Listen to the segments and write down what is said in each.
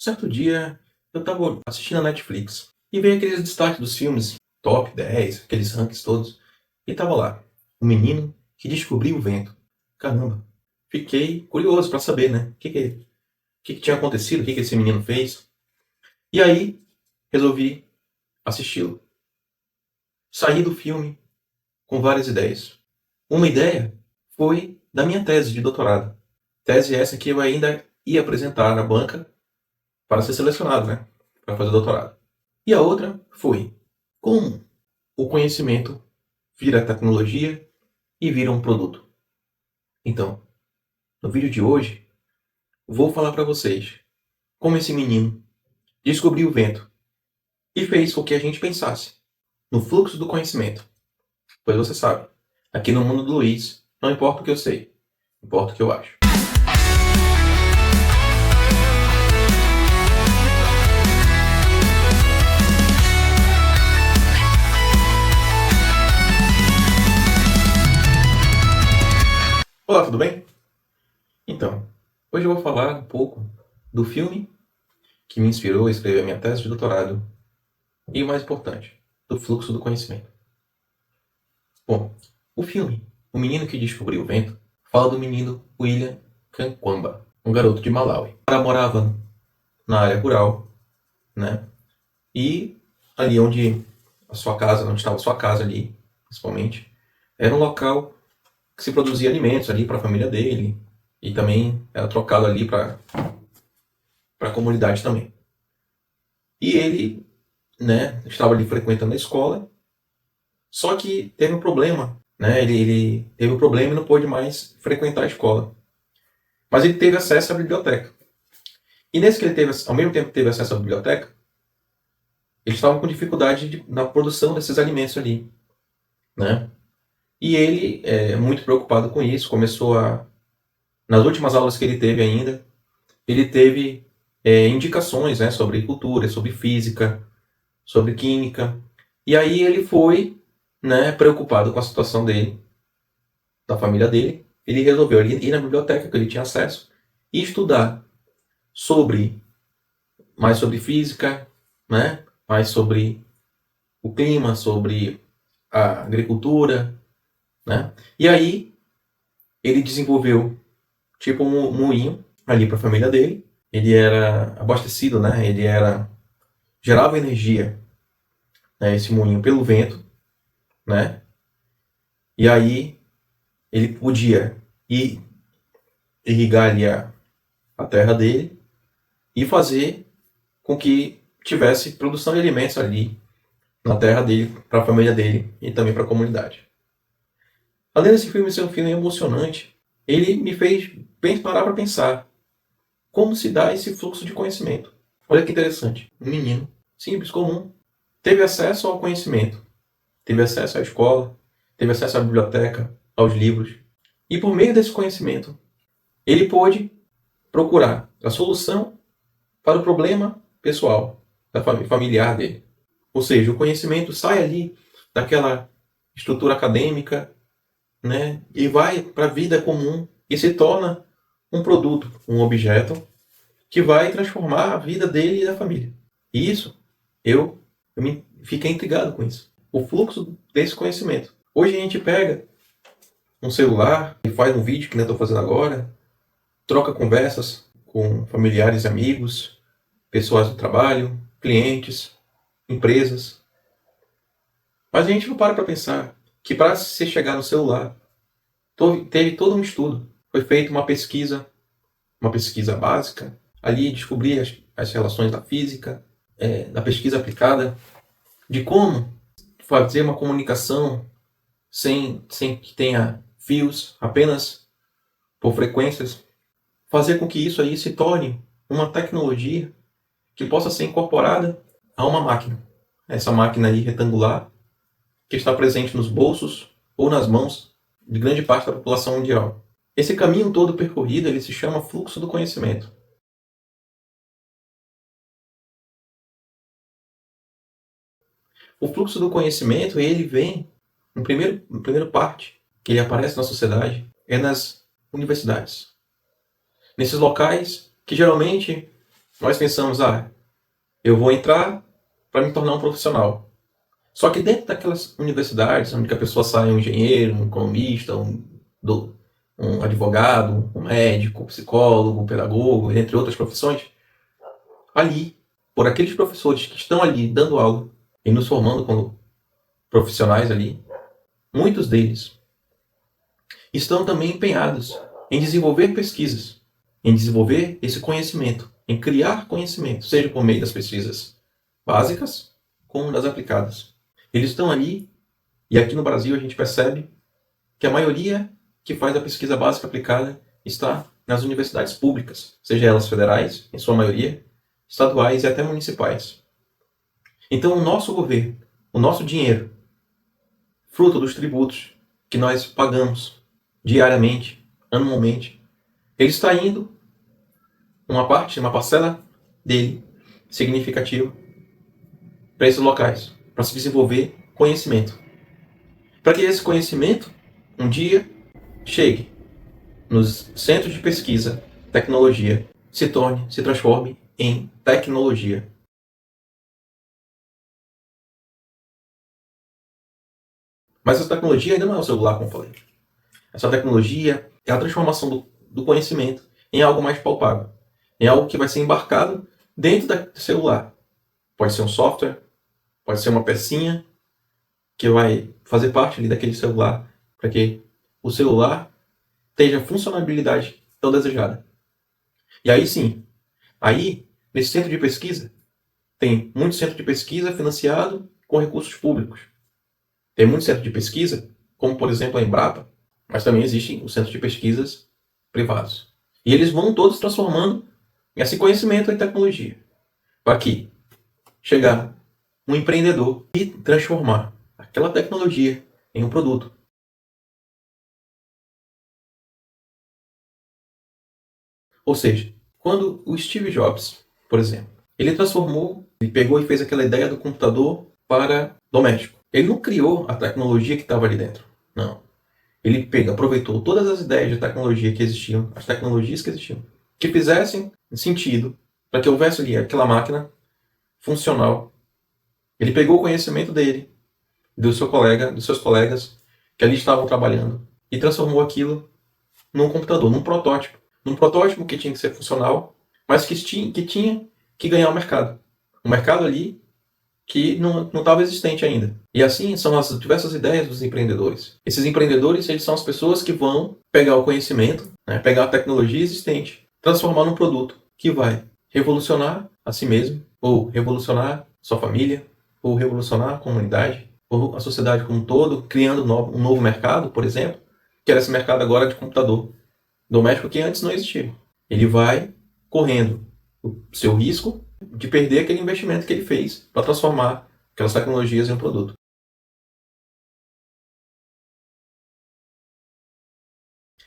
Certo dia, eu estava assistindo a Netflix e veio aqueles destaques dos filmes top 10, aqueles rankings todos, e tava lá, o menino que descobriu o vento. Caramba, fiquei curioso para saber, né? O que tinha acontecido, o que esse menino fez. E aí, resolvi assisti-lo. Saí do filme com várias ideias. Uma ideia foi da minha tese de doutorado. Tese essa que eu ainda ia apresentar na banca para ser selecionado, né? Para fazer doutorado. E a outra foi como o conhecimento vira tecnologia e vira um produto. Então, no vídeo de hoje, vou falar para vocês como esse menino descobriu o vento e fez com que a gente pensasse no fluxo do conhecimento. Pois você sabe, aqui no mundo do Luiz, não importa o que eu sei, importa o que eu acho. Olá, tudo bem? Então, hoje eu vou falar um pouco do filme que me inspirou a escrever a minha tese de doutorado e, o mais importante, do fluxo do conhecimento. Bom, o filme O Menino que Descobriu o Vento fala do menino William Kankwamba, um garoto de Malawi. Ele morava na área rural, né? E ali onde estava a sua casa ali, principalmente, era um local que se produzia alimentos ali para a família dele e também era trocado ali para a comunidade também. E ele, né, estava ali frequentando a escola, só que teve um problema, né? Ele teve um problema e não pôde mais frequentar a escola. Mas ele teve acesso à biblioteca. E nesse que ele teve, ao mesmo tempo que teve acesso à biblioteca, eles estavam com dificuldade na produção desses alimentos ali, né? E ele, muito preocupado com isso, nas últimas aulas que ele teve ainda, ele teve indicações, né, sobre cultura, sobre física, sobre química. E aí ele foi, né, preocupado com a situação dele, da família dele, ele resolveu ir na biblioteca que ele tinha acesso e estudar mais sobre física, né, mais sobre o clima, sobre a agricultura, né? E aí ele desenvolveu tipo um moinho ali para a família dele. Ele era abastecido, né? Gerava energia, né, esse moinho pelo vento, né? E aí ele podia irrigar ali a terra dele e fazer com que tivesse produção de alimentos ali na terra dele, para a família dele e também para a comunidade. Além desse filme ser um filme emocionante, ele me fez parar para pensar como se dá esse fluxo de conhecimento. Olha que interessante. Um menino simples, comum, teve acesso ao conhecimento, teve acesso à escola, teve acesso à biblioteca, aos livros. E por meio desse conhecimento, ele pôde procurar a solução para o problema pessoal, familiar dele. Ou seja, o conhecimento sai ali daquela estrutura acadêmica, né, e vai para a vida comum e se torna um produto, um objeto que vai transformar a vida dele e da família. E isso, eu fiquei intrigado com isso. O fluxo desse conhecimento. Hoje a gente pega um celular e faz um vídeo que nem eu estou fazendo agora, troca conversas com familiares e amigos, pessoas do trabalho, clientes, empresas. Mas a gente não para pensar que para se chegar no celular, teve todo um estudo. Foi feita uma pesquisa básica, ali descobrir as relações da física, da pesquisa aplicada, de como fazer uma comunicação sem que tenha fios, apenas por frequências, fazer com que isso aí se torne uma tecnologia que possa ser incorporada a uma máquina. Essa máquina aí retangular, que está presente nos bolsos ou nas mãos de grande parte da população mundial. Esse caminho todo percorrido, ele se chama fluxo do conhecimento. O fluxo do conhecimento, ele vem, no primeiro parte, que ele aparece na sociedade, é nas universidades. Nesses locais que geralmente nós pensamos, eu vou entrar para me tornar um profissional. Só que dentro daquelas universidades, onde a pessoa sai um engenheiro, um economista, um advogado, um médico, um psicólogo, um pedagogo, entre outras profissões, ali, por aqueles professores que estão ali dando aula e nos formando como profissionais ali, muitos deles estão também empenhados em desenvolver pesquisas, em desenvolver esse conhecimento, em criar conhecimento, seja por meio das pesquisas básicas, como das aplicadas. Eles estão ali, e aqui no Brasil a gente percebe que a maioria que faz a pesquisa básica aplicada está nas universidades públicas, seja elas federais, em sua maioria, estaduais e até municipais. Então o nosso governo, o nosso dinheiro, fruto dos tributos que nós pagamos diariamente, anualmente, ele está indo, uma parcela dele, significativa, para esses locais, para se desenvolver conhecimento. Para que esse conhecimento, um dia, chegue nos centros de pesquisa, tecnologia, se transforme em tecnologia. Mas essa tecnologia ainda não é o celular, como eu falei. Essa tecnologia é a transformação do conhecimento em algo mais palpável, em algo que vai ser embarcado dentro do celular. Pode ser um software, pode ser uma pecinha que vai fazer parte ali daquele celular para que o celular tenha a funcionalidade tão desejada. E aí sim, nesse centro de pesquisa, tem muito centro de pesquisa financiado com recursos públicos. Tem muito centro de pesquisa, como por exemplo a Embrapa, mas também existem os centros de pesquisas privados. E eles vão todos transformando esse conhecimento em tecnologia. Para que chegar um empreendedor e transformar aquela tecnologia em um produto. Ou seja, quando o Steve Jobs, por exemplo, ele pegou e fez aquela ideia do computador para doméstico. Ele não criou a tecnologia que estava ali dentro. Não. Ele aproveitou todas as ideias de tecnologia que existiam, as tecnologias que existiam, que fizessem sentido para que houvesse ali aquela máquina funcional. Ele pegou o conhecimento dele, dos seus colegas que ali estavam trabalhando e transformou aquilo num computador, num protótipo que tinha que ser funcional, mas que tinha que ganhar o mercado. Um mercado ali que não estava existente ainda. E assim são as diversas ideias dos empreendedores. Esses empreendedores, eles são as pessoas que vão pegar o conhecimento, pegar a tecnologia existente, transformar num produto que vai revolucionar a si mesmo, ou revolucionar sua família, ou revolucionar a comunidade, ou a sociedade como um todo, criando um novo mercado, por exemplo, que era esse mercado agora de computador doméstico que antes não existia. Ele vai correndo o seu risco de perder aquele investimento que ele fez para transformar aquelas tecnologias em um produto.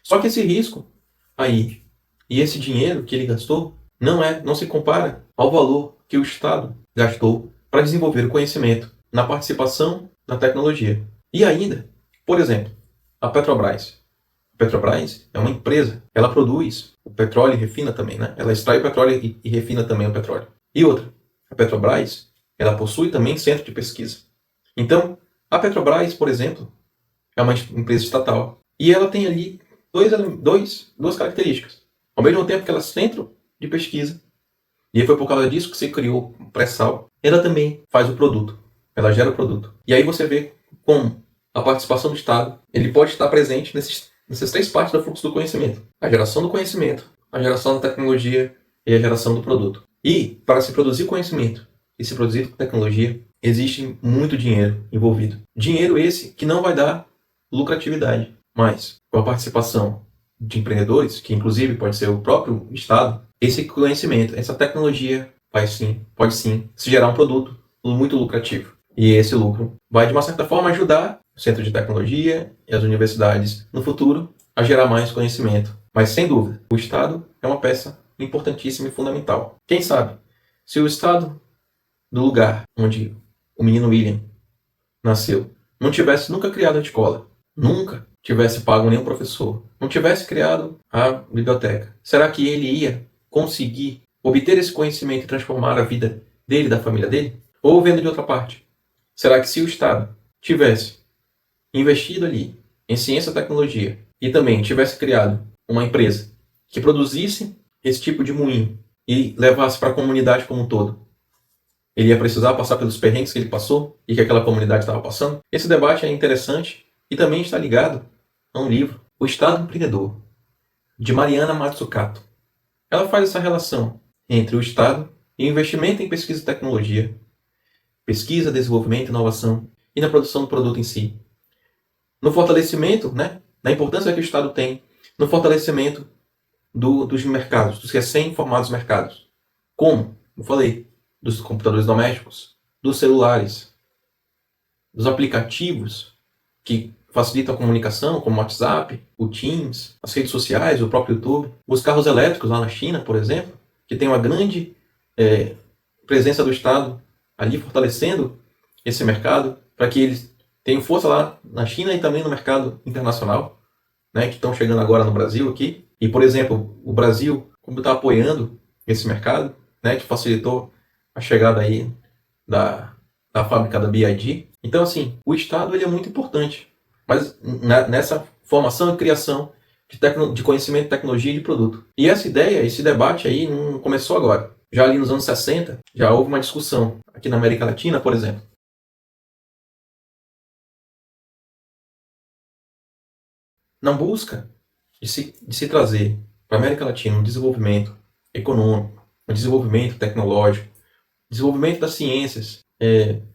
Só que esse risco aí e esse dinheiro que ele gastou não se compara ao valor que o Estado gastou para desenvolver o conhecimento na participação na tecnologia. E ainda, por exemplo, a Petrobras. A Petrobras é uma empresa, ela produz o petróleo e refina também, né? Ela extrai o petróleo e refina também o petróleo. E outra, a Petrobras, ela possui também centro de pesquisa. Então, a Petrobras, por exemplo, é uma empresa estatal e ela tem ali duas características. Ao mesmo tempo que ela é centro de pesquisa, e foi por causa disso que se criou o pré-sal, ela também faz o produto, ela gera o produto. E aí você vê como a participação do Estado ele pode estar presente nessas três partes do fluxo do conhecimento. A geração do conhecimento, a geração da tecnologia e a geração do produto. E para se produzir conhecimento e se produzir tecnologia, existe muito dinheiro envolvido. Dinheiro esse que não vai dar lucratividade, mas com a participação de empreendedores, que inclusive pode ser o próprio Estado, esse conhecimento, essa tecnologia pode sim se gerar um produto muito lucrativo. E esse lucro vai, de uma certa forma, ajudar o centro de tecnologia e as universidades no futuro a gerar mais conhecimento. Mas, sem dúvida, o Estado é uma peça importantíssima e fundamental. Quem sabe, se o Estado do lugar onde o menino William nasceu não tivesse nunca criado a escola, nunca tivesse pago nenhum professor, não tivesse criado a biblioteca, será que ele ia conseguir obter esse conhecimento e transformar a vida dele e da família dele? Ou vendo de outra parte, será que se o Estado tivesse investido ali em ciência e tecnologia e também tivesse criado uma empresa que produzisse esse tipo de moinho e levasse para a comunidade como um todo, ele ia precisar passar pelos perrengues que ele passou e que aquela comunidade estava passando? Esse debate é interessante e também está ligado a um livro, O Estado Empreendedor, de Mariana Mazzucato. Ela faz essa relação entre o Estado e o investimento em pesquisa e tecnologia, pesquisa, desenvolvimento, inovação e na produção do produto em si. No fortalecimento, na importância que o Estado tem no fortalecimento dos mercados, dos recém-formados mercados. Como? Eu falei, dos computadores domésticos, dos celulares, dos aplicativos que facilitam a comunicação, como o WhatsApp, o Teams, as redes sociais, o próprio YouTube, os carros elétricos lá na China, por exemplo, que tem uma grande presença do Estado ali fortalecendo esse mercado para que eles tenham força lá na China e também no mercado internacional, que estão chegando agora no Brasil aqui. E, por exemplo, o Brasil, como está apoiando esse mercado, que facilitou a chegada aí da fábrica da BYD. Então, assim, o Estado ele é muito importante, mas nessa formação e criação de conhecimento, tecnologia e de produto. E essa ideia, esse debate aí não começou agora. Já ali nos anos 60, já houve uma discussão aqui na América Latina, por exemplo. Na busca de se trazer para a América Latina um desenvolvimento econômico, um desenvolvimento tecnológico, desenvolvimento das ciências,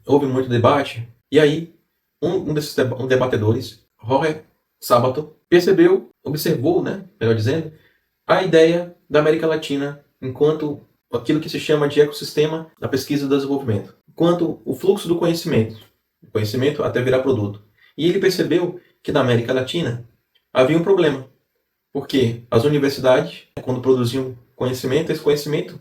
houve muito debate. E aí, um desses debatedores, Jorge Sabato, observou, melhor dizendo, a ideia da América Latina enquanto aquilo que se chama de ecossistema da pesquisa e do desenvolvimento, enquanto o fluxo do conhecimento até virar produto. E ele percebeu que na América Latina havia um problema, porque as universidades, quando produziam conhecimento, esse conhecimento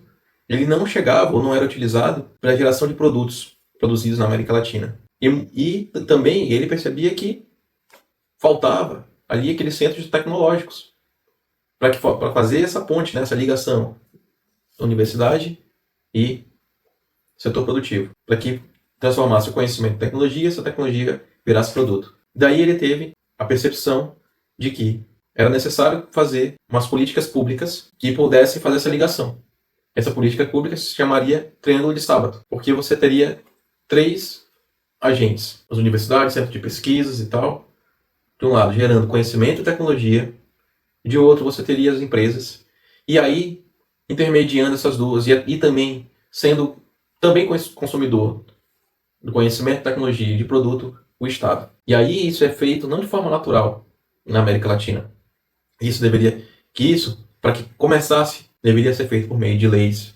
ele não chegava ou não era utilizado para a geração de produtos produzidos na América Latina. E também ele percebia que faltava ali aqueles centros tecnológicos para fazer essa ponte, essa ligação universidade e setor produtivo, para que transformasse o conhecimento em tecnologia e essa tecnologia virasse produto. Daí ele teve a percepção de que era necessário fazer umas políticas públicas que pudessem fazer essa ligação. Essa política pública se chamaria Triângulo de Sábato, porque você teria 3 agentes, as universidades, centros de pesquisas e tal, de um lado gerando conhecimento e tecnologia, de outro você teria as empresas, e aí intermediando essas duas e também sendo também consumidor do conhecimento, tecnologia e de produto, o Estado. E aí isso é feito não de forma natural na América Latina. Para que começasse, deveria ser feito por meio de leis,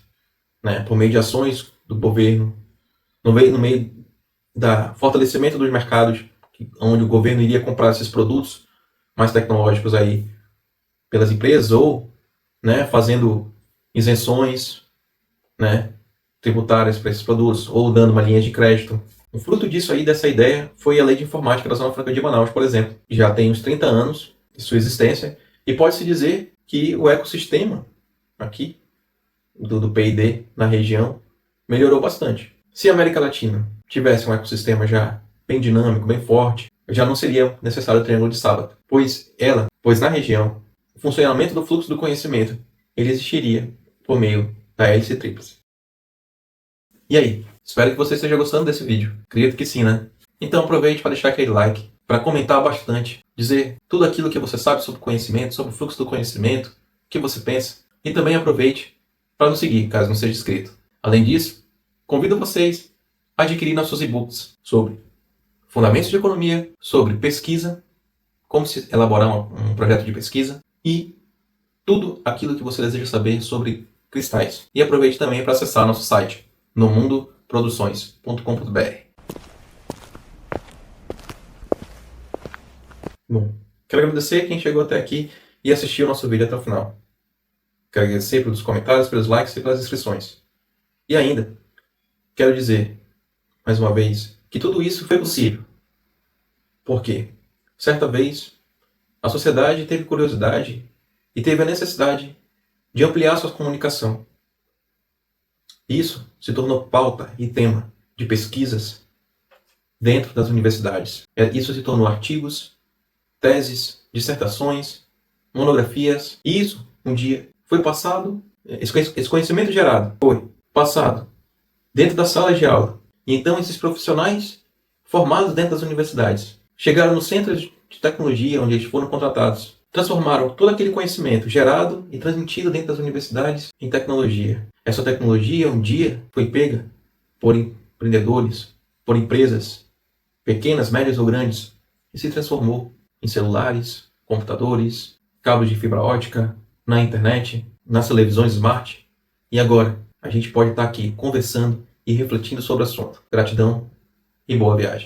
por meio de ações do governo, no meio da fortalecimento dos mercados, onde o governo iria comprar esses produtos mais tecnológicos aí pelas empresas, ou fazendo isenções tributárias para esses produtos, ou dando uma linha de crédito. O fruto disso aí, dessa ideia, foi a Lei de Informática da Zona Franca de Manaus, por exemplo, que já tem uns 30 anos de sua existência, e pode-se dizer que o ecossistema aqui do P&D na região melhorou bastante. Se a América Latina tivesse um ecossistema já bem dinâmico, bem forte, já não seria necessário o Triângulo de Sábato, pois na região, o funcionamento do fluxo do conhecimento ele existiria por meio da hélice tríplice. E aí? Espero que você esteja gostando desse vídeo. Acredito que sim, né? Então aproveite para deixar aquele like, para comentar bastante, dizer tudo aquilo que você sabe sobre conhecimento, sobre o fluxo do conhecimento, o que você pensa. E também aproveite para nos seguir, caso não seja inscrito. Além disso, convido vocês a adquirir nossos e-books sobre fundamentos de economia, sobre pesquisa, como se elaborar um projeto de pesquisa e tudo aquilo que você deseja saber sobre cristais. E aproveite também para acessar nosso site, nomundoproduções.com.br. Bom, quero agradecer quem chegou até aqui e assistiu o nosso vídeo até o final. Quero agradecer pelos comentários, pelos likes e pelas inscrições. E ainda, quero dizer, mais uma vez, que tudo isso foi possível. Porque, certa vez, a sociedade teve curiosidade e teve a necessidade de ampliar sua comunicação. Isso se tornou pauta e tema de pesquisas dentro das universidades. Isso se tornou artigos, teses, dissertações, monografias. E isso, um dia, foi passado, esse conhecimento gerado foi passado dentro da sala de aula. E então esses profissionais formados dentro das universidades chegaram nos centros de tecnologia onde eles foram contratados, transformaram todo aquele conhecimento gerado e transmitido dentro das universidades em tecnologia. Essa tecnologia um dia foi pega por empreendedores, por empresas pequenas, médias ou grandes, e se transformou em celulares, computadores, cabos de fibra ótica, na internet, nas televisões smart. E agora a gente pode estar aqui conversando e refletindo sobre o assunto. Gratidão e boa viagem.